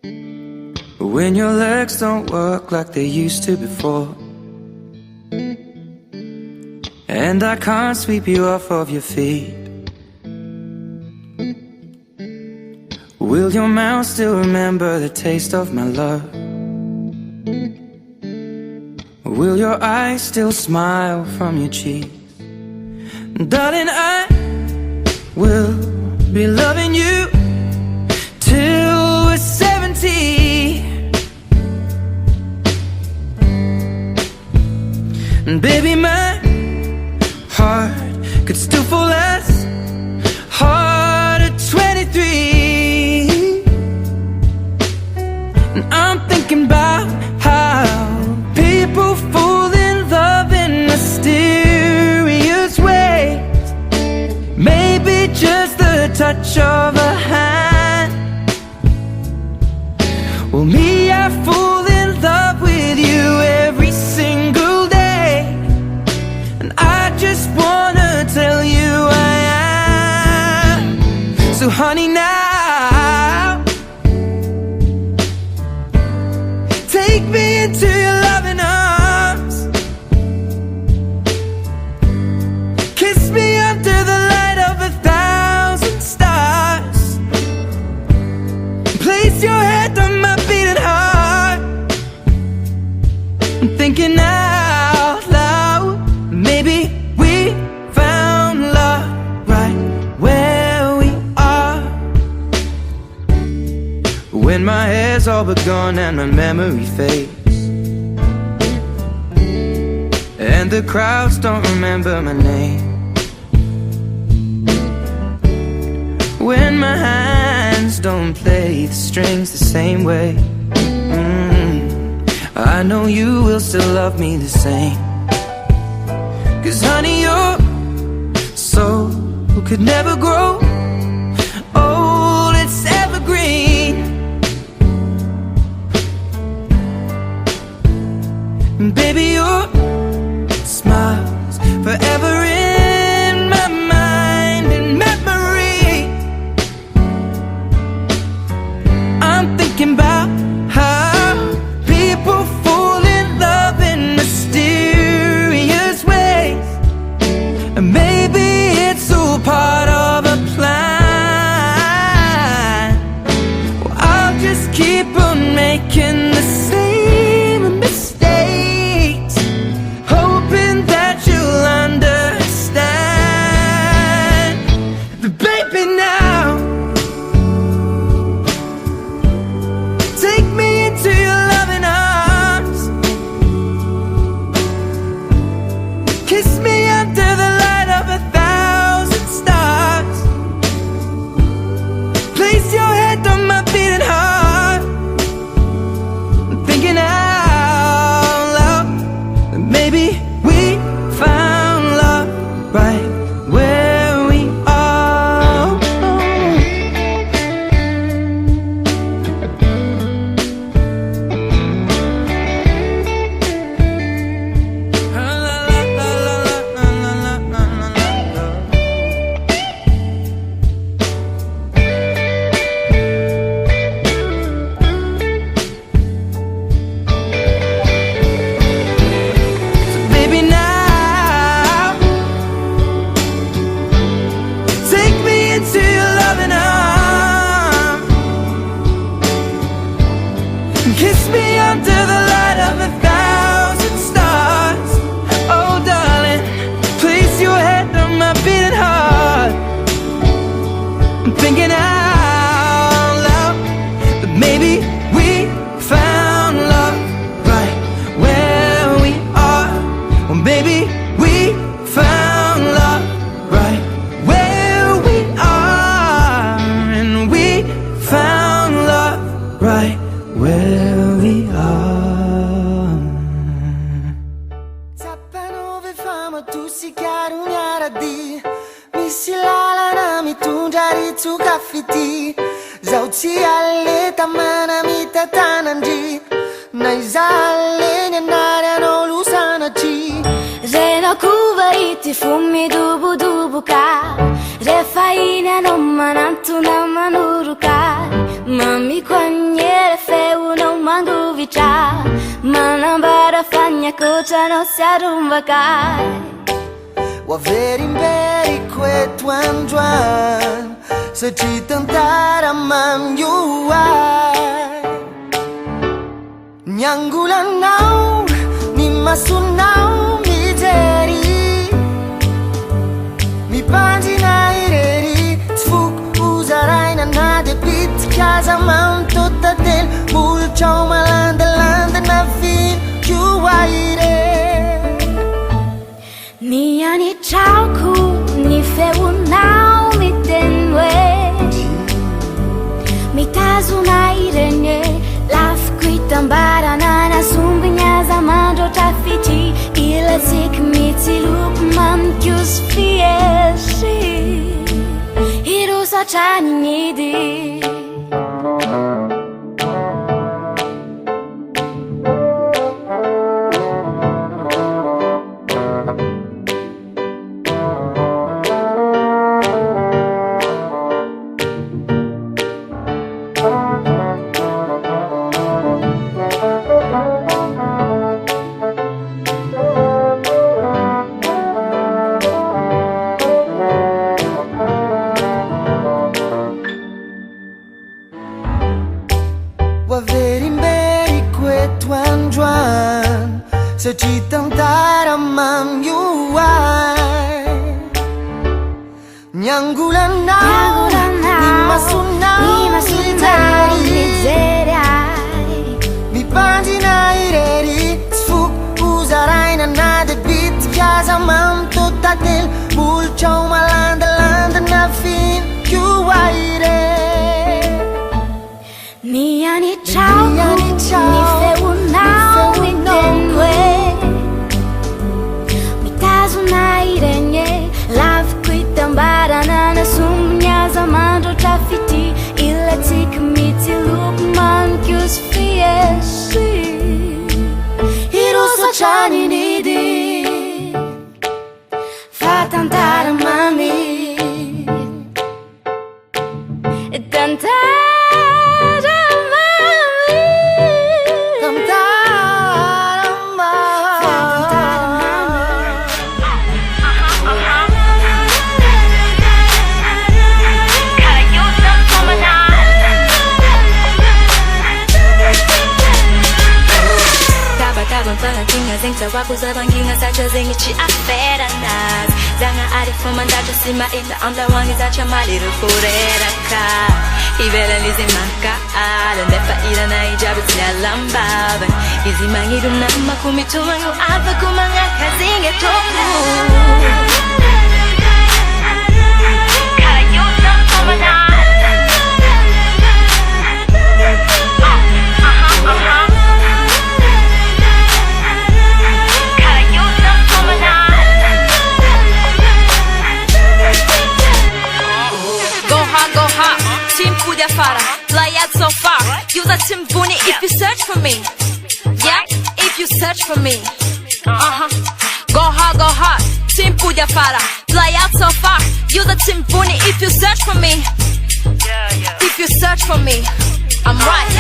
When your legs don't work like they used to before, and I can't sweep you off of your feet, will your mouth still remember the taste of my love? Will your eyes still smile from your cheeks? Darling, I will be loving you till we're 70. And baby, my heart could still fall as hard at 23. And I'm thinking about how people fall in love in mysterious ways. Maybe just the touch of a hand. Well, me, I fall in love with you every single day, and I just wanna tell you I am. So honey, now take me into your loving arms. Kiss me under the light of 1,000 stars. Place your head on my beating heart. I'm thinking out loud, maybe we found love right where we are. When my hair's all but gone and my memory fades, and the crowds don't remember my name, when my hands don't play the strings the same way, I know you will still love me the same. 'Cause honey, your soul could never grow old, it's evergreen. And baby, your smile's forever in my mind and memory. I'm thinking about how people fall in love in mysterious ways, and maybe it's all part of a plan. Well, I'll just keep on making the same mistakes, hoping that you'll understand. But baby, now take me into your loving arms. Kiss me under the light of 1,000 stars. Place your head on my beating heart. I'm thinking out loud that maybe we found love right where we are. Baby, now take me into your loving arms. Kiss me under the light of 1,000 stars. Oh darling, place your head on my beating heart. I'm thinking out loud that maybe we found love right where we are. Well, maybe we found love right where we are, and we found love right where we are. Sapanowy fama tu si karunyara di misilala na mitunjari tu kafiti zauti alle tamana mitatananji naizale nyanara no lusana ji Reno kuvaiti fumi dubu dubu ka Refaina no manantu na manuruka Mami kwanyere già, ma non vado a fagna cosa non si arrumba kai. Waverin beri kwe tuan juan Secitantara mam yuai Nyangulan nau Ni masunau mi jeri Mi pagina ireri Tfuk usarai na nade bit Casa mam tota del Mulciao malanda na fin Yuaire Ni ani chao ku ni feu nao mi tenwe Mi tazu na irene Laf kui tambara nana sumbinya zamando tafiti Ila zik mi tilup man kyus fieshi Hiru sa chani nidi Waverin beri kwe tuan juan Secitantara mam yuai Nyangulan nau Ni masunau mi jeri Mi pagina ireri Tfuk usarai na nade bit Casa mam tota del Mulciao malanda na fin yuaire Ni ani chao ku ni feu nao mi tenwe Mi tazu na irenye Lav kui tambara nana sumnya zamando tafiti Ila tik mi tilup man kyus fieshi Hiru sa chani nidi Fatantara mami Tantara Zawa kuzabanginga sacha zengichi aferanas Zanga arifuma ndacha sima ita onda wangi zacha maliru fureraka Ibela lizimaka ala nefa ira na ijabu tialambaba Izimangiru na makumitumangu ava kumanga kazinge toku Kayusa kumanas Fly out so far, use a timbuni if you search for me. Yeah, if you search for me. Go hard, Timpu Jafara. Fly out so far, use a timbuni if you search for me. If you search for me, I'm right.